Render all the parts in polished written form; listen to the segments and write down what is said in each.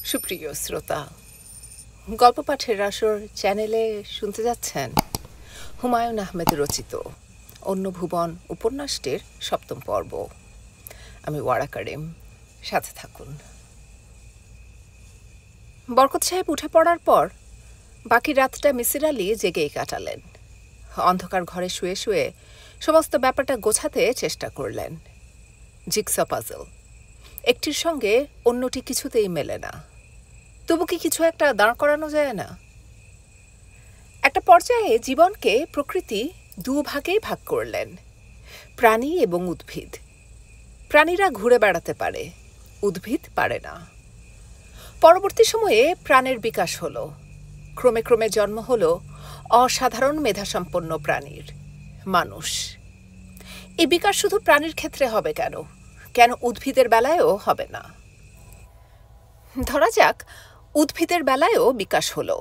সুপ্রিয় শ্রোতা, গল্প পাঠের আসর চ্যানেলে শুনতে যাচ্ছেন হুমায়ুন আহমেদ রচিত অন্য ভুবন উপন্যাসটির ৭ম পর্ব। আমি ওয়ারা কারিম, সাথে থাকুন। বরকত সাহেব উঠে পড়ার পর বাকি রাতটা মিসির আলি জেগেই কাটালেন। অন্ধকার ঘরে শুয়ে শুয়ে সমস্ত ব্যাপারটা গোছাতে চেষ্টা করলেন। জিগস পাজল, একটির সঙ্গে অন্যটি কিছুতেই মেলে না। তবু কি কিছু একটা দাঁড় করানো যায় না? একটা পর্যায়ে জীবনকে প্রকৃতি দুভাগেই ভাগ করলেন, প্রাণী এবং উদ্ভিদ। প্রাণীরা ঘুরে বেড়াতে পারে, উদ্ভিদ পারে না। পরবর্তী সময়ে প্রাণের বিকাশ হলো, ক্রমে ক্রমে জন্ম হলো অসাধারণ মেধাসম্পন্ন প্রাণীর, মানুষ। এই বিকাশ শুধু প্রাণীর ক্ষেত্রে হবে কেন, কেন উদ্ভিদের বেলায়ও হবে না? ধরা যাক উদ্ভিদের বেলায়ও বিকাশ হলো।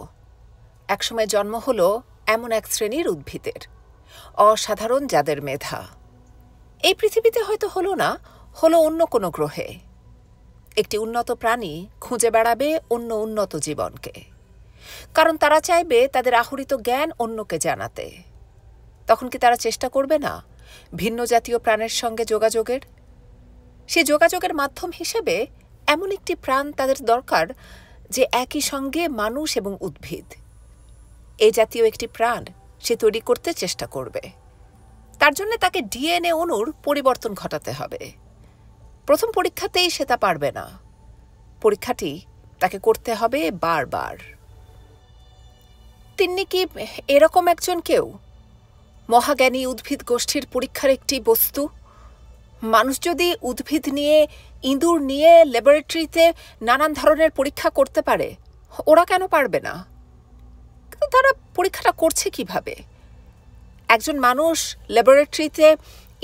একসময় জন্ম হলো এমন এক শ্রেণীর উদ্ভিদের, অসাধারণ যাদের মেধা। এই পৃথিবীতে হয়তো হলো না, হলো অন্য কোনো গ্রহে। একটি উন্নত প্রাণী খুঁজে বেড়াবে অন্য উন্নত জীবনকে, কারণ তারা চাইবে তাদের আহরিত জ্ঞান অন্যকে জানাতে। তখন কি তারা চেষ্টা করবে না ভিন্ন জাতীয় প্রাণের সঙ্গে যোগাযোগের? সে যোগাযোগের মাধ্যম হিসেবে এমন একটি প্রাণ তাদের দরকার যে একই সঙ্গে মানুষ এবং উদ্ভিদ, এই জাতীয় একটি প্রাণ সে তৈরি করতে চেষ্টা করবে। তার জন্য তাকে ডিএনএ অণুর পরিবর্তন ঘটাতে হবে। প্রথম পরীক্ষাতেই সে তা পারবে না। পরীক্ষাটি তাকে করতে হবে বারবার। তিনি কি এরকম একজন কেউ, মহাজ্ঞানী উদ্ভিদ গোষ্ঠীর পরীক্ষার একটি বস্তু? মানুষ যদি উদ্ভিদ নিয়ে, ইঁদুর নিয়ে ল্যাবরেটরিতে নানান ধরনের পরীক্ষা করতে পারে, ওরা কেন পারবে না? কিন্তু তারা পরীক্ষাটা করছে কিভাবে? একজন মানুষ ল্যাবরেটরিতে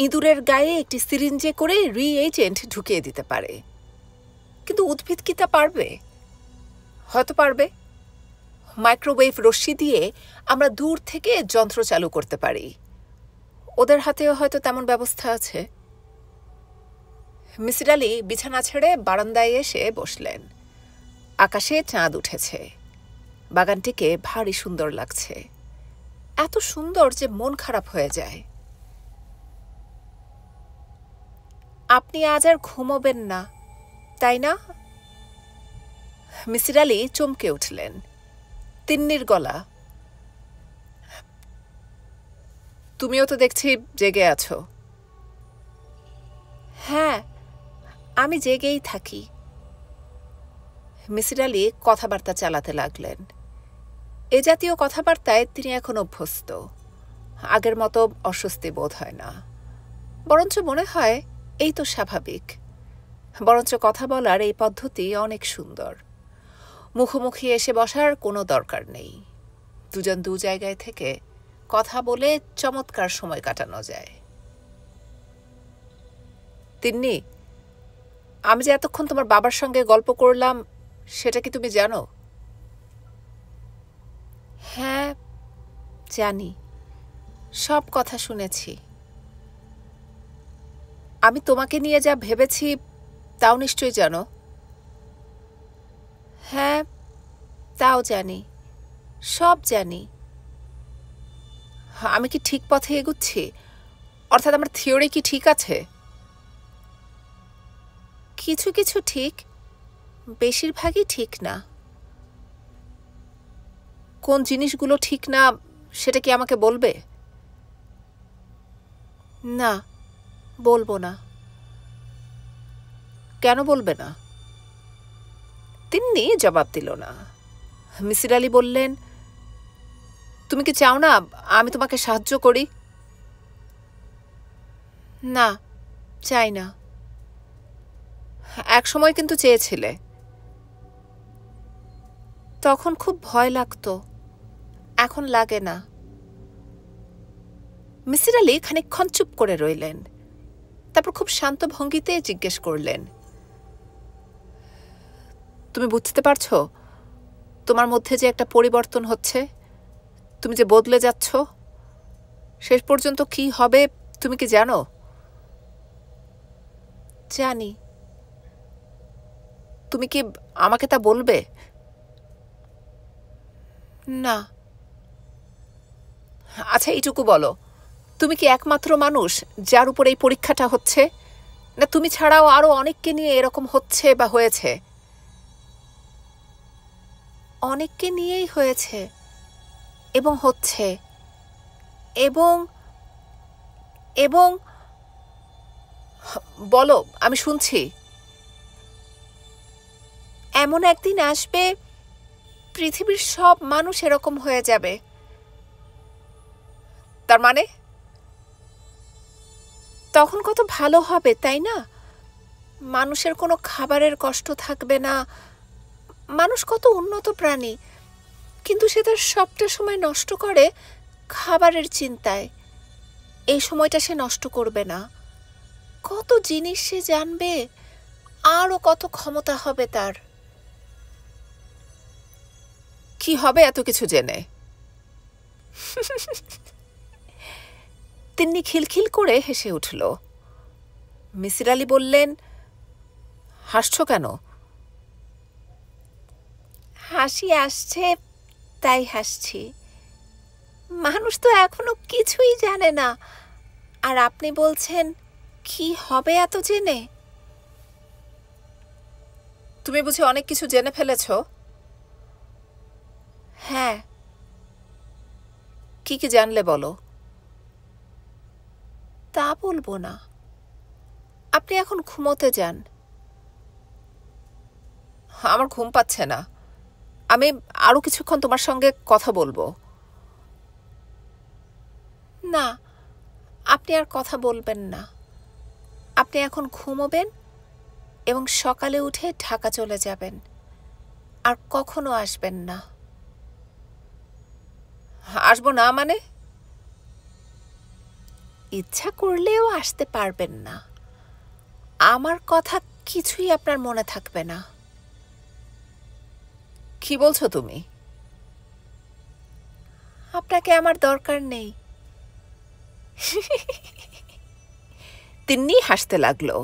ইঁদুরের গায়ে একটি সিরিঞ্জে করে রিএজেন্ট ঢুকিয়ে দিতে পারে, কিন্তু উদ্ভিদ কি তা পারবে? হয়তো পারবে। মাইক্রোওয়েভ রশ্মি দিয়ে আমরা দূর থেকে যন্ত্র চালু করতে পারি। ওদের হাতেও হয়তো তেমন ব্যবস্থা আছে। মিসির আলি বিছানা ছেড়ে বারান্দায় এসে বসলেন। আকাশে চাঁদ উঠেছে, বাগানটিকে ভারী সুন্দর লাগছে, এত সুন্দর যে মন খারাপ হয়ে যায়। আপনি আজ আর ঘুমোবেন না, তাই না? মিসির আলি চমকে উঠলেন। তিন্নির গলা। তুমিও তো দেখছি জেগে আছো। হ্যাঁ, আমি জেগেই থাকি। মিসির আলি কথাবার্তা চালাতে লাগলেন। এ জাতীয় কথাবার্তায় তিনি এখন অভ্যস্ত। আগের মতো অস্বস্তি বোধ হয় না, বরঞ্চ মনে হয় এই তো স্বাভাবিক। বরঞ্চ কথা বলার এই পদ্ধতি অনেক সুন্দর। মুখোমুখি এসে বসার কোনো দরকার নেই। দুজন দু জায়গায় থেকে কথা বলে চমৎকার সময় কাটানো যায়। তিন্নি, আমি যে এতক্ষণ তোমার বাবার সঙ্গে গল্প করলাম, সেটা কি তুমি জানো? হ্যাঁ, জানি, সব কথা শুনেছি। আমি তোমাকে নিয়ে যা ভেবেছি তাও নিশ্চয়ই জানো। হ্যাঁ, তাও জানি, সব জানি। আমি কি ঠিক পথে এগুচ্ছি? অর্থাৎ আমার থিওরি কি ঠিক আছে? কিছু কিছু ঠিক, বেশিরভাগই ঠিক না। কোন জিনিসগুলো ঠিক না সেটা কি আমাকে বলবে? না, বলবো না। কেন বলবে না? তিন্নি জবাব দিল না। মিসির আলি বললেন, তুমি কি চাও না আমি তোমাকে সাহায্য করি? না, চাই না। এক সময় কিন্তু চেয়েছিলে। তখন খুব ভয় লাগতো, এখন লাগে না। মিসির আলি খানিকক্ষণ চুপ করে রইলেন। তারপর খুব শান্ত ভঙ্গিতে জিজ্ঞেস করলেন, তুমি বুঝতে পারছো তোমার মধ্যে যে একটা পরিবর্তন হচ্ছে, তুমি যে বদলে যাচ্ছ, শেষ পর্যন্ত কি হবে তুমি কি জানো? জানি। তুমি কি আমাকে তা বলবে? না। আচ্ছা, এইটুকু বলো, তুমি কি একমাত্র মানুষ যার উপর এই পরীক্ষাটা হচ্ছে, না তুমি ছাড়াও আরো অনেককে নিয়ে এরকম হচ্ছে বা হয়েছে? অনেককে নিয়েই হয়েছে এবং হচ্ছে। এবং এবং বলো, আমি শুনছি। এমন একদিন আসবে পৃথিবীর সব মানুষ এরকম হয়ে যাবে। তার মানে তখন কত ভালো হবে, তাই না? মানুষের কোনো খাবারের কষ্ট থাকবে না। মানুষ কত উন্নত প্রাণী, কিন্তু সে তার সবটা সময় নষ্ট করে খাবারের চিন্তায়। এই সময়টা সে নষ্ট করবে না। কত জিনিস সে জানবে, আরও কত ক্ষমতা হবে তার। কি হবে এত কিছু জেনে? তিন্নি খিলখিল করে হেসে উঠল। মিসির আলি বললেন, হাসছ কেন? হাসি আসছে তাই হাসছি। মানুষ তো এখনো কিছুই জানে না, আর আপনি বলছেন কি হবে এত জেনে? তুমি বুঝি অনেক কিছু জেনে ফেলেছ? হ্যাঁ। কি কি জানলে বলো? তা বলবো না। আপনি এখন ঘুমোতে যান। আমার ঘুম পাচ্ছে না। আমি আরো কিছুক্ষণ তোমার সঙ্গে কথা বলবো। না, আপনি আর কথা বলবেন না। আপনি এখন ঘুমোবেন এবং সকালে উঠে ঢাকা চলে যাবেন, আর কখনো আসবেন না। আসবো না মানে? ইচ্ছা করলেও আসতে পারবেন না। আমার কথা কিছুই আপনার মনে থাকবে না। কি বলছো তুমি? আপনাকে আমার দরকার নেই। তিন্নি হাসতে লাগলো।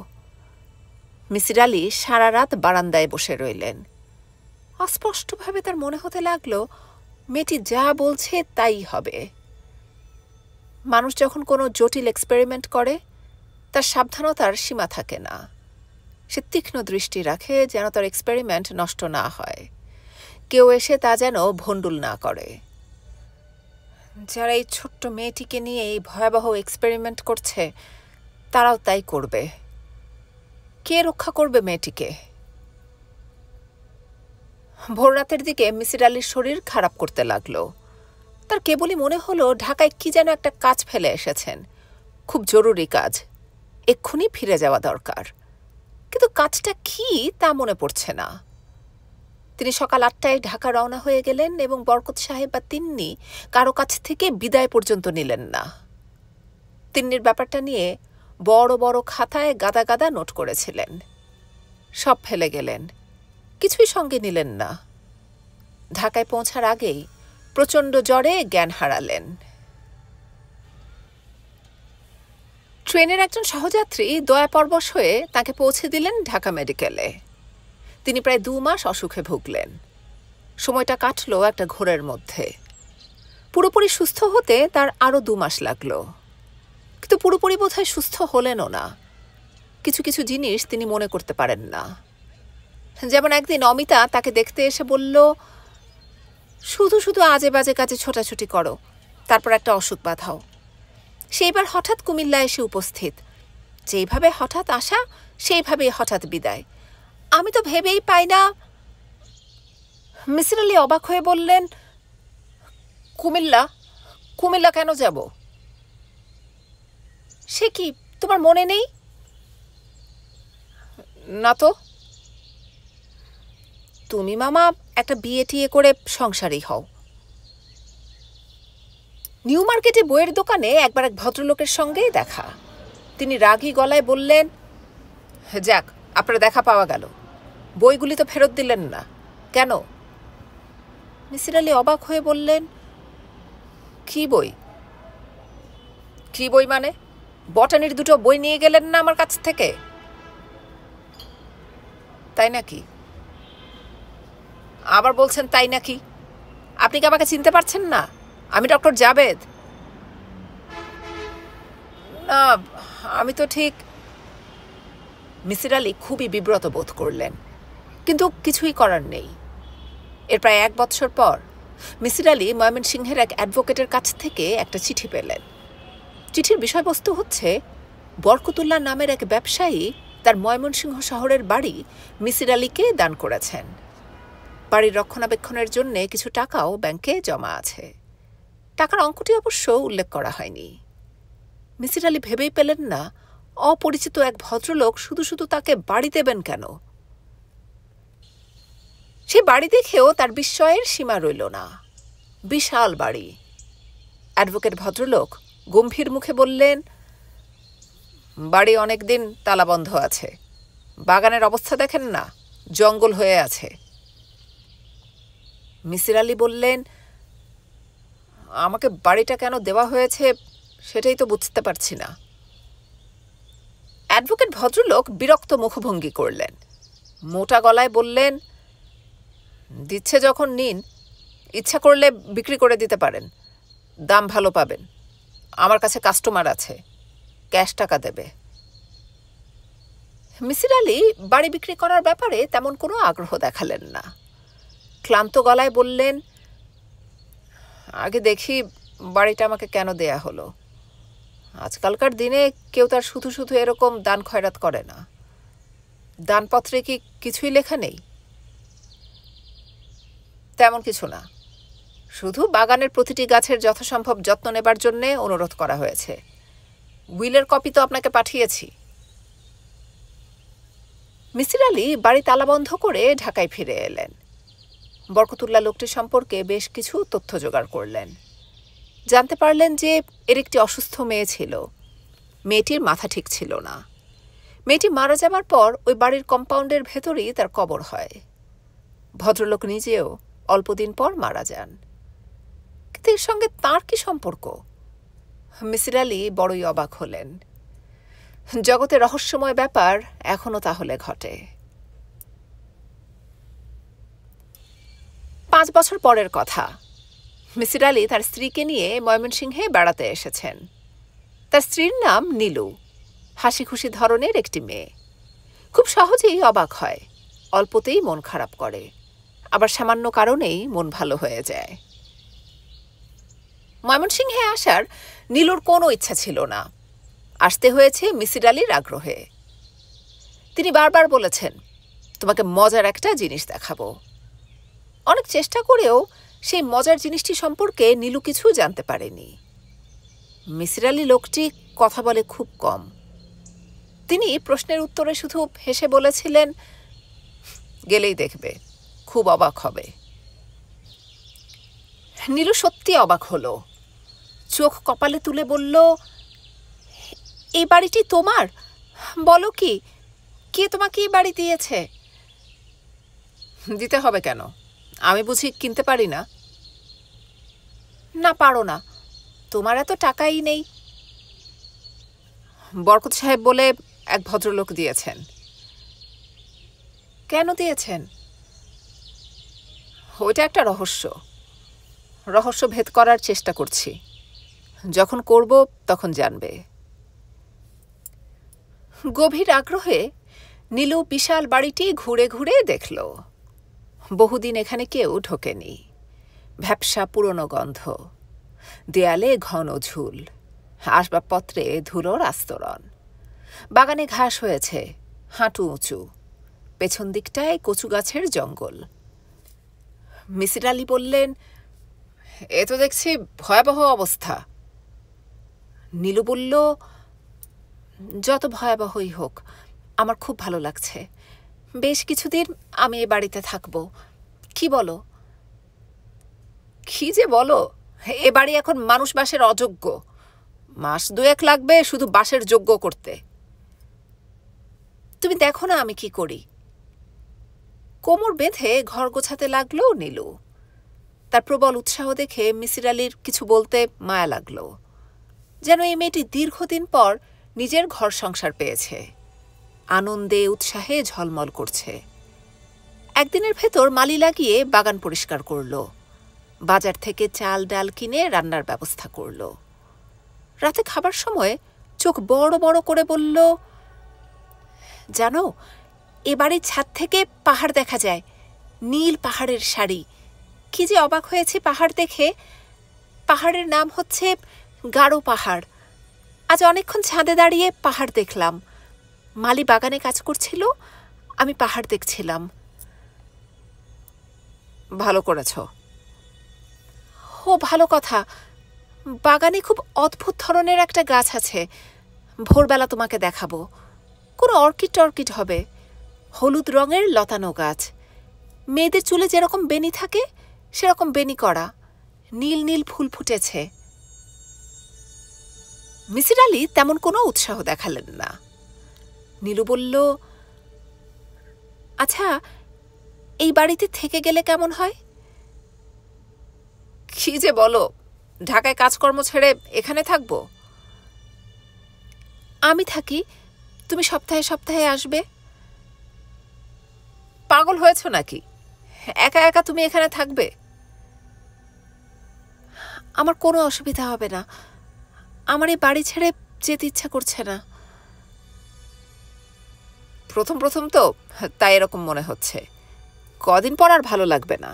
মিসির আলি সারা রাত বারান্দায় বসে রইলেন। অস্পষ্টভাবে তার মনে হতে লাগলো মেয়েটি যা বলছে তাই হবে। মানুষ যখন কোনো জটিল এক্সপেরিমেন্ট করে, তার সাবধানতার সীমা থাকে না। সে তীক্ষ্ণ দৃষ্টি রাখে যেন তার এক্সপেরিমেন্ট নষ্ট না হয়, কেউ এসে তা যেন ভণ্ডুল না করে। যারা এই ছোট্ট মেয়েটিকে নিয়ে এই ভয়াবহ এক্সপেরিমেন্ট করছে, তারাও তাই করবে। কে রক্ষা করবে মেয়েটিকে? ভোর রাতের দিকে মিসির আলির শরীর খারাপ করতে লাগলো। তার কেবলই মনে হলো ঢাকায় কি যেন একটা কাজ ফেলে এসেছেন, খুব জরুরি কাজ, এক্ষুনি ফিরে যাওয়া দরকার। কিন্তু কাজটা কি তা মনে পড়ছে না। তিনি সকাল 8টায় ঢাকা রওনা হয়ে গেলেন এবং বরকত সাহেব বা তিন্নি কারো কাছ থেকে বিদায় পর্যন্ত নিলেন না। তিন্নির ব্যাপারটা নিয়ে বড় বড় খাতায় গাদা গাদা নোট করেছিলেন। সব ফেলে গেলেন, কিছুই সঙ্গে নিলেন না। ঢাকায় পৌঁছার আগেই প্রচণ্ড জ্বরে জ্ঞান হারালেন। ট্রেনের একজন সহযাত্রী দয়াপরবশ হয়ে তাকে পৌঁছে দিলেন ঢাকা মেডিকেলে। তিনি প্রায় 2 মাস অসুখে ভুগলেন। সময়টা কাটল একটা ঘোরের মধ্যে। পুরোপুরি সুস্থ হতে তার আরও 2 মাস লাগলো, কিন্তু পুরোপুরি বোধহয় সুস্থ হলেনও না। কিছু কিছু জিনিস তিনি মনে করতে পারেন না। যেমন একদিন অমিতা তাকে দেখতে এসে বলল, শুধু শুধু আজে বাজে কাজে ছোটাছুটি করো, তারপর একটা অসুখ বাঁধাও। সেইবার হঠাৎ কুমিল্লা এসে উপস্থিত। যেইভাবে হঠাৎ আসা, সেইভাবেই হঠাৎ বিদায়। আমি তো ভেবেই পাই না। মিসির আলি অবাক হয়ে বললেন, কুমিল্লা? কুমিল্লা কেন যাব? সে কি, তোমার মনে নেই? না তো। তুমি মামা একটা বিয়ে টিয়ে করে সংসারী হও। নিউ মার্কেটে বইয়ের দোকানে একবার এক ভদ্রলোকের সঙ্গেই দেখা। তিনি রাগী গলায় বললেন, যাক, আপনার দেখা পাওয়া গেল। বইগুলি তো ফেরত দিলেন না কেন? মিসির আলি অবাক হয়ে বললেন, কি বই? কি বই মানে? বটানির 2টো বই নিয়ে গেলেন না আমার কাছ থেকে? তাই নাকি? আবার বলছেন তাই নাকি? আপনি কি আমাকে চিনতে পারছেন না? আমি ডক্টর জাবেদ। না, আমি তো ঠিক। মিসির আলী খুবই বিব্রত বোধ করলেন, কিন্তু কিছুই করার নেই। এর প্রায় 1 বৎসর পর মিসির আলী ময়মনসিংহের এক অ্যাডভোকেটের কাছ থেকে একটা চিঠি পেলেন। চিঠির বিষয়বস্তু হচ্ছে, বরকতুল্লাহ নামের এক ব্যবসায়ী তার ময়মনসিংহ শহরের বাড়ি মিসির আলীকে দান করেছেন। বাড়ির রক্ষণাবেক্ষণের জন্য কিছু টাকাও ব্যাংকে জমা আছে। টাকার অঙ্কটি অবশ্য উল্লেখ করা হয়নি। মিসির আলী ভেবেই পেলেন না, অপরিচিত এক ভদ্রলোক শুধু শুধু তাকে বাড়ি দেবেন কেন। সে বাড়ি দেখেও তার বিস্ময়ের সীমা রইল না। বিশাল বাড়ি। অ্যাডভোকেট ভদ্রলোক গম্ভীর মুখে বললেন, বাড়ি অনেকদিন তালাবন্ধ আছে। বাগানের অবস্থা দেখেন না, জঙ্গল হয়ে আছে। মিসির আলী বললেন, আমাকে বাড়িটা কেন দেওয়া হয়েছে সেটাই তো বুঝতে পারছি না। অ্যাডভোকেট ভদ্রলোক বিরক্ত মুখভঙ্গি করলেন, মোটা গলায় বললেন, দিচ্ছে যখন নিন, ইচ্ছা করলে বিক্রি করে দিতে পারেন, দাম ভালো পাবেন। আমার কাছে কাস্টমার আছে, ক্যাশ টাকা দেবে। মিসির আলী বাড়ি বিক্রি করার ব্যাপারে তেমন কোনো আগ্রহ দেখালেন না। ক্লান্ত গলায় বললেন, আগে দেখি বাড়িটা আমাকে কেন দেয়া হলো। আজকালকার দিনে কেউ তার শুধু শুধু এরকম দান খয়রাত করে না। দানপত্রে কি কিছুই লেখা নেই? তেমন কিছু না, শুধু বাগানের প্রতিটি গাছের যথাসম্ভব যত্ন নেবার জন্যে অনুরোধ করা হয়েছে। উইলের কপি তো আপনাকে পাঠিয়েছি। মিসির আলী বাড়ি তালাবন্ধ করে ঢাকায় ফিরে এলেন। বরকতুল্লাহ লোকটি সম্পর্কে বেশ কিছু তথ্য জোগাড় করলেন। জানতে পারলেন যে এর একটি অসুস্থ মেয়ে ছিল। মেয়েটির মাথা ঠিক ছিল না। মেয়েটি মারা যাবার পর ওই বাড়ির কম্পাউন্ডের ভেতরেই তার কবর হয়। ভদ্রলোক নিজেও অল্পদিন পর মারা যান। কিন্তু এর সঙ্গে তাঁর কি সম্পর্ক? মিসির আলী বড়ই অবাক হলেন। জগতে রহস্যময় ব্যাপার এখনো তাহলে ঘটে। 5 বছর পরের কথা। মিসির আলী তার স্ত্রীকে নিয়ে ময়মনসিংহে বেড়াতে এসেছেন। তার স্ত্রীর নাম নীলু, হাসি খুশি ধরনের একটি মেয়ে। খুব সহজেই অবাক হয়, অল্পতেই মন খারাপ করে, আবার সামান্য কারণেই মন ভালো হয়ে যায়। ময়মনসিংহে আসার নীলুর কোনো ইচ্ছা ছিল না। আসতে হয়েছে মিসির আলীর আগ্রহে। তিনি বারবার বলেছেন, তোমাকে মজার একটা জিনিস দেখাবো। অনেক চেষ্টা করেও সেই মজার জিনিসটি সম্পর্কে নীলু কিছু জানতে পারেনি। মিসির আলী লোকটি কথা বলে খুব কম। তিনি প্রশ্নের উত্তরে শুধু হেসে বলেছিলেন, গেলেই দেখবে, খুব অবাক হবে। নীলু সত্যি অবাক হলো। চোখ কপালে তুলে বলল, এই বাড়িটি তোমার? বলো কি, কে তোমাকে এই বাড়ি দিয়েছে? দিতে হবে কেন? আমি বুঝি কিনতে পারি না? না, পারো না, তোমার এত টাকাই নেই। বরকত সাহেব বলে এক ভদ্রলোক দিয়েছেন। কেন দিয়েছেন? ওইটা একটা রহস্য। রহস্য ভেদ করার চেষ্টা করছি। যখন করব তখন জানবে। গভীর আগ্রহে নীলু বিশাল বাড়িটি ঘুরে ঘুরে দেখল। বহুদিন এখানে কেউ ঢোকেনি। ভ্যাপসা পুরনো গন্ধ, দেয়ালে ঘন ঝুল, আসবাবপত্রে ধুলোর আস্তরণ। বাগানে ঘাস হয়েছে হাঁটু উঁচু, পেছন দিকটায় কচু গাছের জঙ্গল। মিসির আলী বললেন, এ তো দেখছি ভয়াবহ অবস্থা। নীলু বলল, যত ভয়াবহই হোক, আমার খুব ভালো লাগছে। বেশ কিছুদিন আমি এ বাড়িতে থাকব। কি বলো? কি যে বলো, এ বাড়ি এখন মানুষ বাসের অযোগ্য। মাস 2 লাগবে শুধু বাসের যোগ্য করতে। তুমি দেখো না আমি কি করি। কোমর বেঁধে ঘর গোছাতে লাগলো নীলু। তার প্রবল উৎসাহ দেখে মিসির আলীর কিছু বলতে মায়া লাগলো। যেন এই মেয়েটি দীর্ঘদিন পর নিজের ঘর সংসার পেয়েছে, আনন্দে উৎসাহে ঝলমল করছে। একদিনের ভেতর মালি লাগিয়ে বাগান পরিষ্কার করল, বাজার থেকে চাল ডাল কিনে রান্নার ব্যবস্থা করল। রাতে খাবার সময় চোখ বড় বড় করে বলল, জানো, এ বাড়ির ছাদ থেকে পাহাড় দেখা যায়, নীল পাহাড়ের সারি। কি যে অবাক হয়েছে পাহাড় দেখে। পাহাড়ের নাম হচ্ছে গারো পাহাড়। আজ অনেকক্ষণ ছাদে দাঁড়িয়ে পাহাড় দেখলাম। মালি বাগানে কাজ করছিল, আমি পাহাড় দেখছিলাম। ভালো করেছ। ও ভালো কথা। বাগানে খুব অদ্ভুত ধরনের একটা গাছ আছে, ভোরবেলা তোমাকে দেখাবো। কোনো অর্কিড টর্কিড হবে, হলুদ রঙের লতানো গাছ। মেয়েদের চুলে যেরকম বেনি থাকে সেরকম বেনি করা, নীল নীল ফুল ফুটেছে। মিসির আলি তেমন কোনো উৎসাহ দেখালেন না। নীলু বলল, আচ্ছা, এই বাড়িতে থেকে গেলে কেমন হয়? কি যে বলো, ঢাকায় কাজকর্ম ছেড়ে এখানে থাকবো? আমি থাকি, তুমি সপ্তাহে সপ্তাহে আসবে। পাগল হয়েছ নাকি? একা একা তুমি এখানে থাকবে? আমার কোনো অসুবিধা হবে না। আমার এই বাড়ি ছেড়ে যেতে ইচ্ছা করছে না। প্রথম প্রথম তো তাই এরকম মনে হচ্ছে, কদিন পর আর ভালো লাগবে না।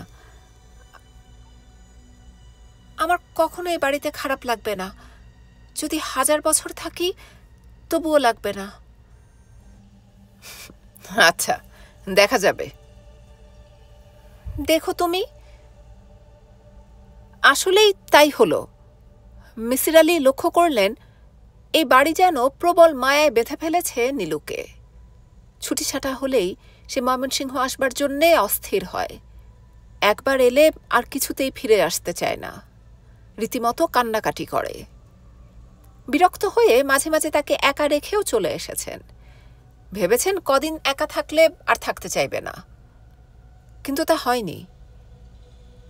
আমার কখনো এই বাড়িতে খারাপ লাগবে না। যদি 1000 বছর থাকি তবুও লাগবে না। আচ্ছা, দেখা যাবে। দেখো তুমি। আসলেই তাই হলো। মিসির আলি লক্ষ্য করলেন এই বাড়ি যেন প্রবল মায়ায় বেঁধে ফেলেছে নীলুকে। ছুটি ছাটা হলেই সে ময়মনসিংহ আসবার জন্যে অস্থির হয়। একবার এলে আর কিছুতেই ফিরে আসতে চায় না, রীতিমতো কান্নাকাটি করে। বিরক্ত হয়ে মাঝে মাঝে তাকে একা রেখেও চলে এসেছেন। ভেবেছেন কদিন একা থাকলে আর থাকতে চাইবে না, কিন্তু তা হয়নি।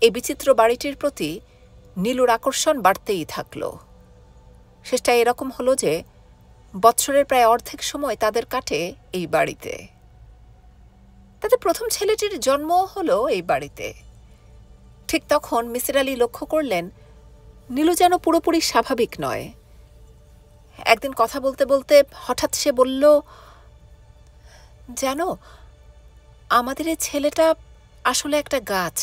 এই বিচিত্র বাড়িটির প্রতি নীলুর আকর্ষণ বাড়তেই থাকল। শেষটা এরকম হলো যে বৎসরের প্রায় অর্ধেক সময় তাদের কাটে এই বাড়িতে। তাদের প্রথম ছেলেটির জন্মও হলো এই বাড়িতে। ঠিক তখন মিসির আলি লক্ষ্য করলেন নীলু যেন পুরোপুরি স্বাভাবিক নয়। একদিন কথা বলতে বলতে হঠাৎ সে বলল, জানো, আমাদের এই ছেলেটা আসলে একটা গাছ।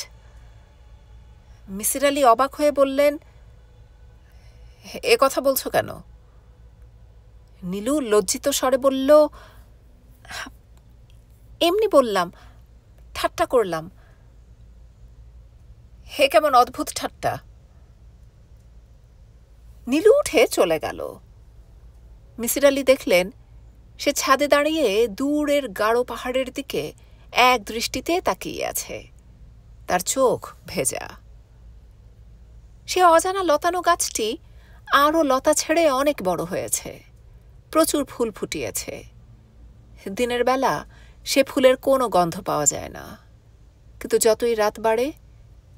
মিসির আলি অবাক হয়ে বললেন, এ কথা বলছো কেন? নীলু লজ্জিত স্বরে বলল, এমনি বললাম, ঠাট্টা করলাম। হে কেমন অদ্ভুত ঠাট্টা। নীলু উঠে চলে গেল। মিসির আলি দেখলেন সে ছাদে দাঁড়িয়ে দূরের গাঢ় পাহাড়ের দিকে এক দৃষ্টিতে তাকিয়ে আছে। তার চোখ ভেজা। সে অজানা লতানো গাছটি আরও লতা ছেড়ে অনেক বড় হয়েছে, প্রচুর ফুল ফুটিয়েছে। দিনের বেলা সে ফুলের কোনো গন্ধ পাওয়া যায় না, কিন্তু যতই রাত বাড়ে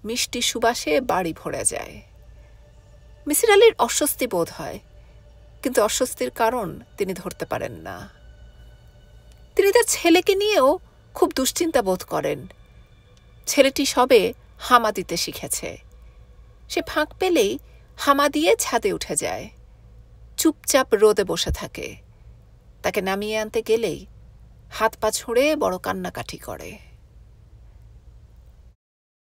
মিষ্টি সুবাসে বাড়ি ভরে যায়। মিসির আলির অস্বস্তি বোধ হয়, কিন্তু অস্বস্তির কারণ তিনি ধরতে পারেন না। তিনি তার ছেলেকে নিয়েও খুব দুশ্চিন্তা বোধ করেন। ছেলেটি সবে হামা দিতে শিখেছে। সে ফাঁক পেলেই হামা দিয়ে ছাদে উঠে যায়, চুপচাপ রোদে বসে থাকে। তাকে নামিয়ে আনতে গেলেই হাত পা ছুঁড়ে বড় কান্নাকাটি করে।